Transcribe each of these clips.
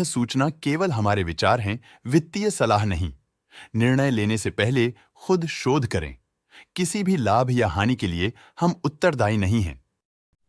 सूचना केवल हमारे विचार हैं, वित्तीय सलाह नहीं। निर्णय लेने से पहले खुद शोध करें। किसी भी लाभ या हानि के लिए हम उत्तरदायी नहीं हैं।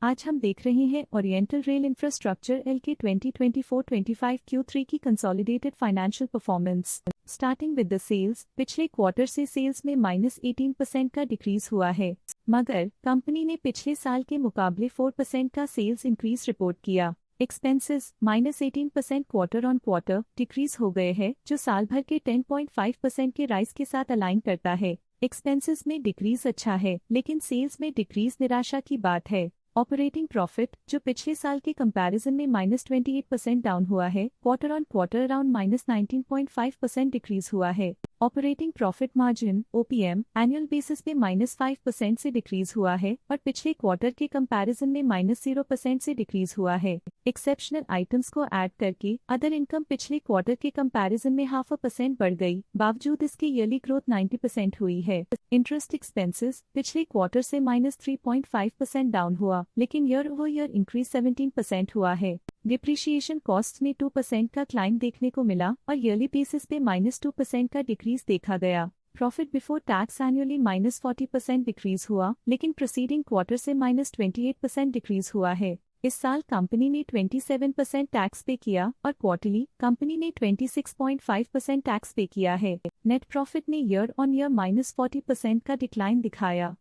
आज हम देख रहे हैं ओरिएंटल रेल इंफ्रास्ट्रक्चर एल के 2024-25 Q3 की consolidated financial performance. Starting with the sales, पिछले क्वार्टर से सेल्स में -18% का डिक्रीज हुआ है, मगर कंपनी ने पिछले साल के मुकाबले 4% का सेल्स इंक्रीज रिपोर्ट किया। Expenses -18% quarter on quarter decrease हो गए हैं, जो साल भर के 10.5% के राइज के साथ अलाइन करता है। एक्सपेंसेस में डिक्रीज अच्छा है, लेकिन सेल्स में डिक्रीज निराशा की बात है। ऑपरेटिंग प्रॉफिट, जो पिछले साल के कंपैरिजन में -28% डाउन हुआ है, quarter on quarter around -19.5% decrease हुआ है। Operating profit margin OPM annual basis पे -5% से डिक्रीज हुआ है और पिछले क्वार्टर के कंपैरिजन में -0% से डिक्रीज हुआ है। एक्सेप्शनल आइटम्स को ऐड करके अदर इनकम पिछले क्वार्टर के कंपैरिजन में 0.5% बढ़ गई, बावजूद इसके ईयरली ग्रोथ 90% हुई है। इंटरेस्ट एक्सपेंसेस पिछले क्वार्टर से -3.5% डाउन हुआ, लेकिन ईयर ओवर ईयर इंक्रीज 17% हुआ है। डिप्रिशिएशन कॉस्ट में 2% का क्लाइम देखने को मिला और ईयरली बेसिस पे -2% का डिक्रीज देखा गया। Profit before tax annually -40% decrease हुआ, लेकिन प्रीसीडिंग क्वार्टर से -28% डिक्रीज हुआ है। इस साल कंपनी ने 27% टैक्स पे किया और क्वार्टरली कंपनी ने 26.5% टैक्स पे किया है। नेट प्रॉफिट ने ईयर ऑन ईयर -40% का डिक्लाइन दिखाया,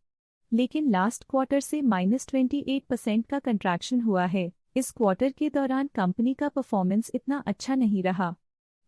लेकिन लास्ट क्वार्टर से -28% का कंट्रैक्शन हुआ है। इस क्वार्टर के दौरान कंपनी का परफॉर्मेंस इतना अच्छा नहीं रहा।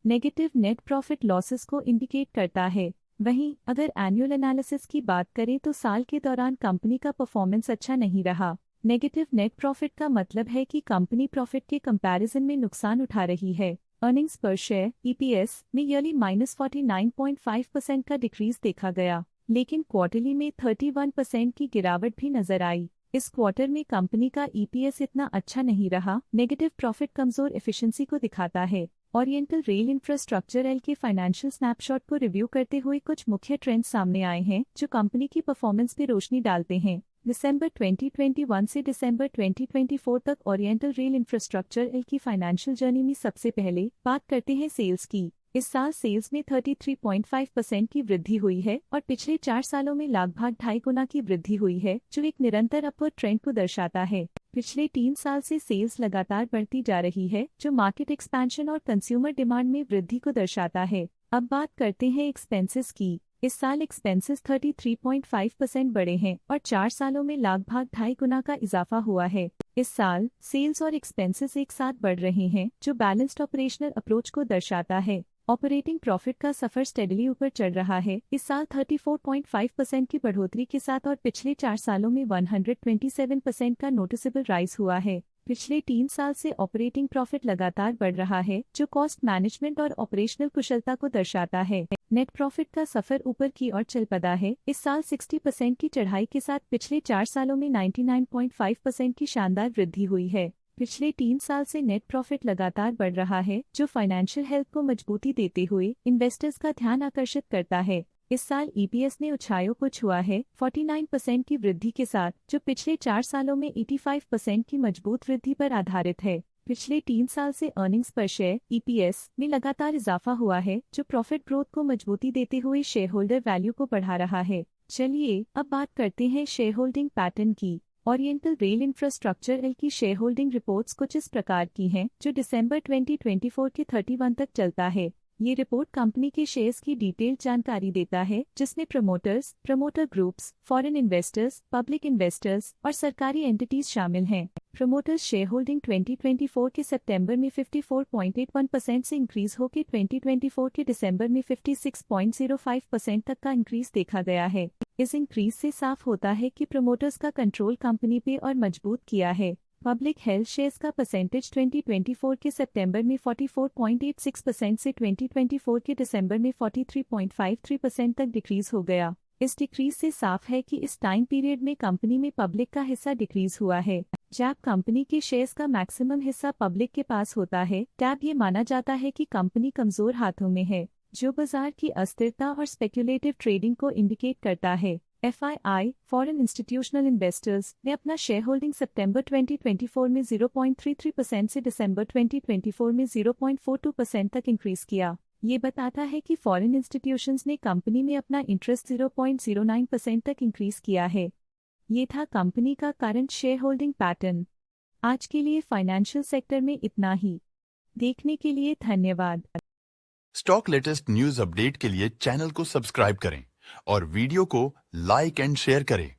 नेगेटिव नेट प्रॉफिट लॉसेस को इंडिकेट करता है। वहीं अगर एनुअल एनालिसिस की बात करें तो साल के दौरान कंपनी का परफॉर्मेंस अच्छा नहीं रहा। नेगेटिव नेट प्रॉफिट का मतलब है कि कंपनी प्रॉफिट के कंपैरिजन में नुकसान उठा रही है। अर्निंग्स पर शेयर EPS में ईयरली -49.5% का डिक्रीज देखा गया, लेकिन क्वार्टरली में 31% की गिरावट भी नजर आई। इस क्वार्टर में कंपनी का EPS इतना अच्छा नहीं रहा। नेगेटिव प्रॉफिट कमजोर एफिशिएंसी को दिखाता है। ओरिएंटल रेल इंफ्रास्ट्रक्चर एल के फाइनेंशियल स्नैपशॉट को रिव्यू करते हुए कुछ मुख्य ट्रेंड्स सामने आए हैं, जो कंपनी की परफॉर्मेंस पे रोशनी डालते हैं। दिसंबर 2021 से दिसंबर 2024 तक ओरिएंटल रेल इंफ्रास्ट्रक्चर एल की फाइनेंशियल जर्नी में सबसे पहले बात करते हैं सेल्स की। इस साल सेल्स में 33.5% की वृद्धि हुई है और पिछले 4 सालों में लगभग 2.5 गुना की वृद्धि हुई है, जो एक निरंतर अपवर्ड ट्रेंड को दर्शाता है। पिछले 3 साल से सेल्स लगातार बढ़ती जा रही है, जो मार्केट एक्सपेंशन और कंज्यूमर डिमांड में वृद्धि को दर्शाता है। अब बात करते हैं एक्सपेंसेस की। इस साल एक्सपेंसेस 33.5% बढ़े हैं और 4 सालों में लगभग 2.5 गुना का इजाफा हुआ है। इस साल सेल्स और एक्सपेंसेस एक साथ बढ़ रहे हैं, जो बैलेंस्ड ऑपरेशनल अप्रोच को दर्शाता है। ऑपरेटिंग प्रॉफिट का सफर स्टेडली ऊपर चढ़ रहा है। इस साल 34.5% की बढ़ोतरी के साथ और पिछले 4 सालों में 127% का नोटिसेबल राइज हुआ है। पिछले 3 साल से ऑपरेटिंग प्रॉफिट लगातार बढ़ रहा है, जो कॉस्ट मैनेजमेंट और ऑपरेशनल कुशलता को दर्शाता है। नेट प्रॉफिट का सफर ऊपर की ओर चल पड़ा है। इस साल 60% की चढ़ाई के साथ पिछले 4 सालों में 99.5% की शानदार वृद्धि हुई है। पिछले 3 साल से नेट प्रॉफिट लगातार बढ़ रहा है, जो फाइनेंशियल हेल्थ को मजबूती देते हुए इन्वेस्टर्स का ध्यान आकर्षित करता है। इस साल EPS ने ऊंचाइयों को छुआ है 49% की वृद्धि के साथ, जो पिछले 4 सालों में 85% की मजबूत वृद्धि पर आधारित है। पिछले 3 साल से अर्निंग्स पर शेयर EPS में लगातार इजाफा हुआ है, जो प्रॉफिट ग्रोथ को मजबूती देते हुए शेयर होल्डर वैल्यू को बढ़ा रहा है। चलिए अब बात करते हैं शेयर होल्डिंग पैटर्न की। ओरिएंटल रेल इंफ्रास्ट्रक्चर एल की शेयर होल्डिंग रिपोर्ट्स कुछ इस प्रकार की हैं, जो दिसंबर 2024 के 31 तक चलता है। ये रिपोर्ट कंपनी के शेयर्स की डिटेल्ड जानकारी देता है, जिसमें promoters, promoter groups, foreign investors, public investors और सरकारी एंटिटीज शामिल हैं। प्रमोटर्स शेयर होल्डिंग 2024 के सितंबर में 54.81% से इंक्रीज होकर 2024 के दिसंबर में 56.05% तक का इंक्रीज देखा गया है। इस इंक्रीज से साफ होता है कि प्रमोटर्स का कंट्रोल कंपनी पे और मजबूत किया है। पब्लिक हेल्थ शेयर्स का परसेंटेज 2024 के सितंबर में 44.86% से 2024 के दिसंबर में 43.53% तक डिक्रीज हो गया। इस डिक्रीज से साफ है कि इस टाइम पीरियड में कंपनी में पब्लिक का हिस्सा डिक्रीज हुआ है। जब कंपनी के शेयर्स का मैक्सिमम हिस्सा पब्लिक के पास होता है, तब ये माना जाता है कि कंपनी कमजोर हाथों में है, जो बाजार की अस्थिरता और स्पेक्युलेटिव ट्रेडिंग को इंडिकेट करता है। FII, फॉरेन इंस्टीट्यूशनल इन्वेस्टर्स ने अपना शेयर होल्डिंग सितंबर 2024 में 0.33% से दिसंबर 2024 में 0.42% तक इंक्रीज किया। ये बताता है कि फॉरेन इंस्टीट्यूशंस ने कंपनी में अपना इंटरेस्ट 0.09% तक इंक्रीज किया है। ये था कंपनी का करंट शेयर होल्डिंग पैटर्न। आज के लिए फाइनेंशियल सेक्टर में इतना ही। देखने के लिए धन्यवाद। स्टॉक लेटेस्ट न्यूज अपडेट के लिए चैनल को सब्सक्राइब करें और वीडियो को लाइक एंड शेयर करें।